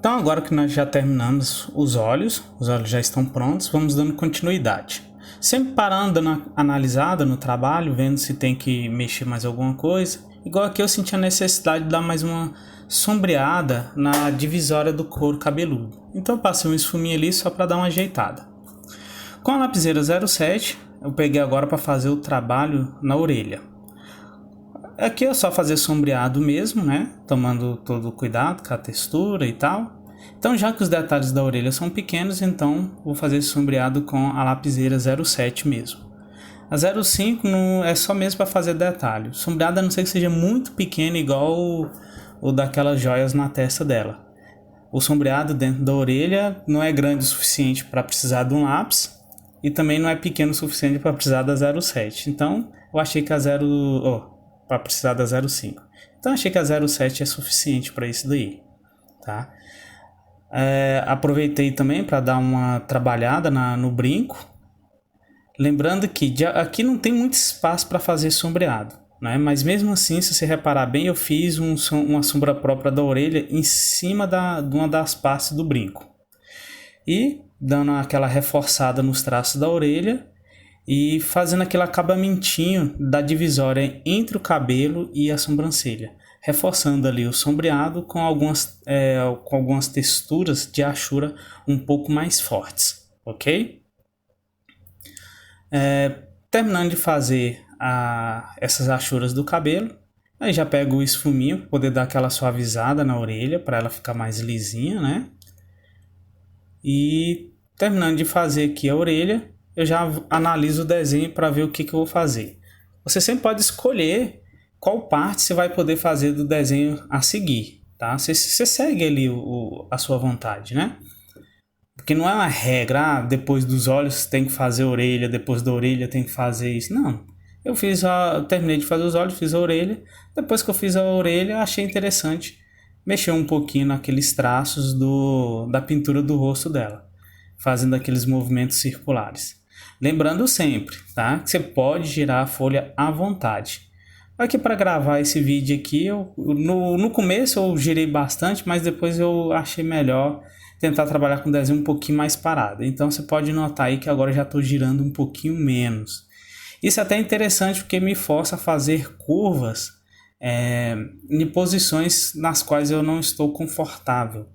Então agora que nós já terminamos os olhos já estão prontos, vamos dando continuidade. Sempre parando, dando analisada no trabalho, vendo se tem que mexer mais alguma coisa. Igual aqui eu senti a necessidade de dar mais uma sombreada na divisória do couro cabeludo. Então eu passei um esfuminho ali só para dar uma ajeitada. Com a lapiseira 07, eu peguei agora para fazer o trabalho na orelha. Aqui é só fazer sombreado mesmo, né? Tomando todo o cuidado com a textura e tal. Então, já que os detalhes da orelha são pequenos, então vou fazer esse sombreado com a lapiseira 07 mesmo. A 05 não é só mesmo para fazer detalhe. O sombreado, a não ser que seja muito pequeno, igual o daquelas joias na testa dela. O sombreado dentro da orelha não é grande o suficiente para precisar de um lápis e também não é pequeno o suficiente para precisar da 07. Então, eu achei que a para precisar da 05. Então, achei que a 07 é suficiente para isso daí, tá? Aproveitei também para dar uma trabalhada no brinco. Lembrando que aqui não tem muito espaço para fazer sombreado, né? Mas mesmo assim, se você reparar bem, eu fiz uma sombra própria da orelha em cima de uma das partes do brinco. E dando aquela reforçada nos traços da orelha e fazendo aquele acabamentinho da divisória entre o cabelo e a sobrancelha, reforçando ali o sombreado com algumas texturas de achura um pouco mais fortes, ok? Terminando de fazer essas achuras do cabelo, aí já pego o esfuminho para poder dar aquela suavizada na orelha, para ela ficar mais lisinha, né? E terminando de fazer aqui a orelha, eu já analiso o desenho para ver o que eu vou fazer. Você sempre pode escolher qual parte você vai poder fazer do desenho a seguir, tá? Você segue ali a sua vontade, né? Porque não é uma regra, depois dos olhos tem que fazer a orelha, depois da orelha tem que fazer isso. Não. Eu terminei de fazer os olhos, fiz a orelha. Depois que eu fiz a orelha, achei interessante mexer um pouquinho naqueles traços da pintura do rosto dela, fazendo aqueles movimentos circulares. Lembrando sempre, tá? Que você pode girar a folha à vontade. Aqui para gravar esse vídeo aqui, no começo eu girei bastante, mas depois eu achei melhor tentar trabalhar com o desenho um pouquinho mais parado. Então você pode notar aí que agora eu já estou girando um pouquinho menos. Isso é até interessante porque me força a fazer curvas em posições nas quais eu não estou confortável.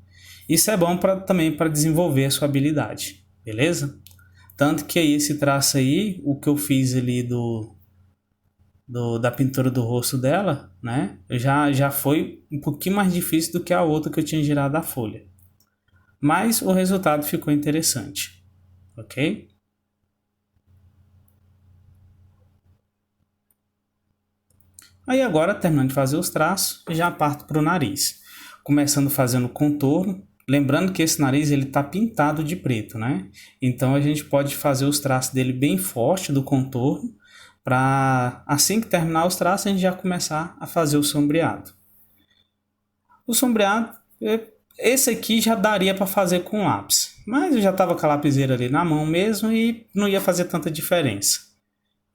Isso é bom também para desenvolver a sua habilidade, beleza? Tanto que aí esse traço aí, o que eu fiz ali da pintura do rosto dela, né? Já foi um pouquinho mais difícil do que a outra que eu tinha girado a folha. Mas o resultado ficou interessante, ok? Aí agora, terminando de fazer os traços, já parto para o nariz. Começando fazendo o contorno. Lembrando que esse nariz ele tá pintado de preto, né? Então a gente pode fazer os traços dele bem forte do contorno, para assim que terminar os traços a gente já começar a fazer o sombreado. O sombreado, esse aqui já daria para fazer com lápis, mas eu já estava com a lapiseira ali na mão mesmo e não ia fazer tanta diferença.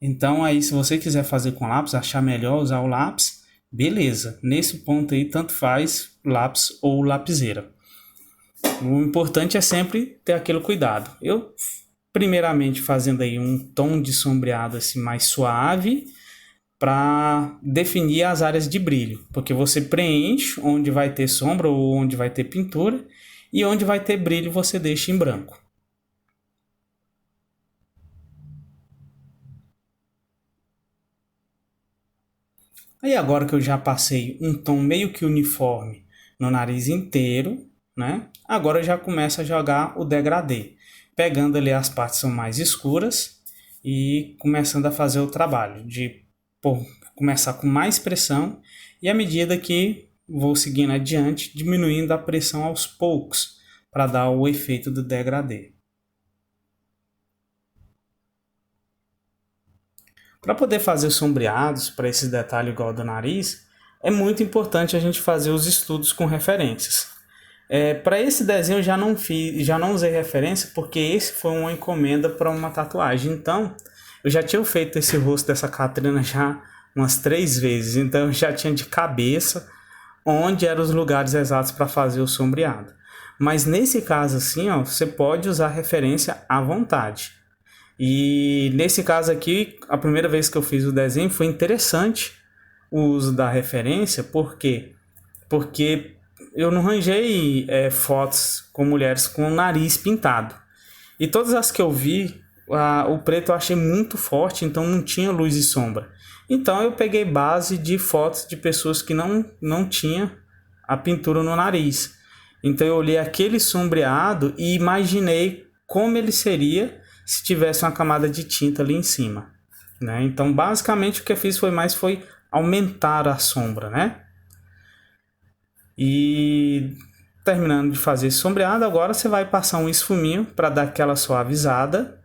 Então aí se você quiser fazer com lápis, achar melhor usar o lápis, beleza. Nesse ponto aí tanto faz lápis ou lapiseira. O importante é sempre ter aquele cuidado. Eu, primeiramente, fazendo aí um tom de sombreado assim mais suave para definir as áreas de brilho. Porque você preenche onde vai ter sombra ou onde vai ter pintura e onde vai ter brilho você deixa em branco. Aí agora que eu já passei um tom meio que uniforme no nariz inteiro, né? Agora eu já começo a jogar o degradê, pegando ali as partes que são mais escuras e começando a fazer o trabalho de começar com mais pressão e à medida que vou seguindo adiante, diminuindo a pressão aos poucos para dar o efeito do degradê. Para poder fazer sombreados para esse detalhe igual do nariz, é muito importante a gente fazer os estudos com referências. Para esse desenho eu já não usei referência porque esse foi uma encomenda para uma tatuagem. Então, eu já tinha feito esse rosto dessa Catrina já umas 3 vezes. Então, eu já tinha de cabeça onde eram os lugares exatos para fazer o sombreado. Mas nesse caso assim, ó, você pode usar referência à vontade. E nesse caso aqui, a primeira vez que eu fiz o desenho foi interessante o uso da referência, por quê? Porque eu não arranjei fotos com mulheres com o nariz pintado. E todas as que eu vi, o preto eu achei muito forte, então não tinha luz e sombra. Então eu peguei base de fotos de pessoas que não tinham a pintura no nariz. Então eu olhei aquele sombreado e imaginei como ele seria se tivesse uma camada de tinta ali em cima, né? Então basicamente o que eu fiz foi aumentar a sombra, né? E terminando de fazer esse sombreado, agora você vai passar um esfuminho para dar aquela suavizada,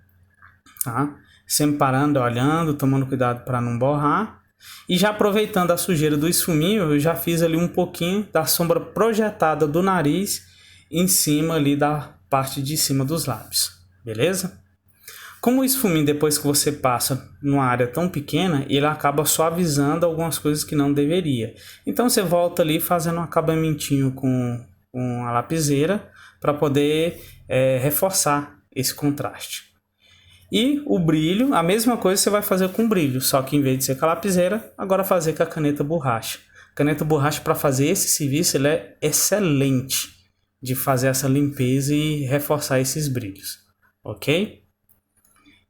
tá? Sempre parando, olhando, tomando cuidado para não borrar. E já aproveitando a sujeira do esfuminho, eu já fiz ali um pouquinho da sombra projetada do nariz em cima ali da parte de cima dos lábios, beleza? Como o esfuminho, depois que você passa numa área tão pequena, ele acaba suavizando algumas coisas que não deveria. Então você volta ali fazendo um acabamentinho com a lapiseira para poder reforçar esse contraste. E o brilho, a mesma coisa você vai fazer com o brilho, só que em vez de ser com a lapiseira, agora fazer com a caneta borracha. Caneta borracha para fazer esse serviço ele é excelente de fazer essa limpeza e reforçar esses brilhos, ok?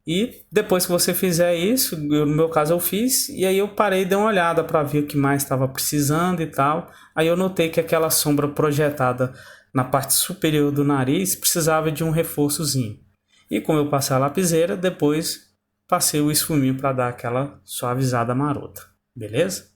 E depois que você fizer isso, no meu caso eu fiz, e aí eu parei e dei uma olhada para ver o que mais estava precisando e tal. Aí eu notei que aquela sombra projetada na parte superior do nariz precisava de um reforçozinho. E como eu passei a lapiseira, depois passei o esfuminho para dar aquela suavizada marota, beleza?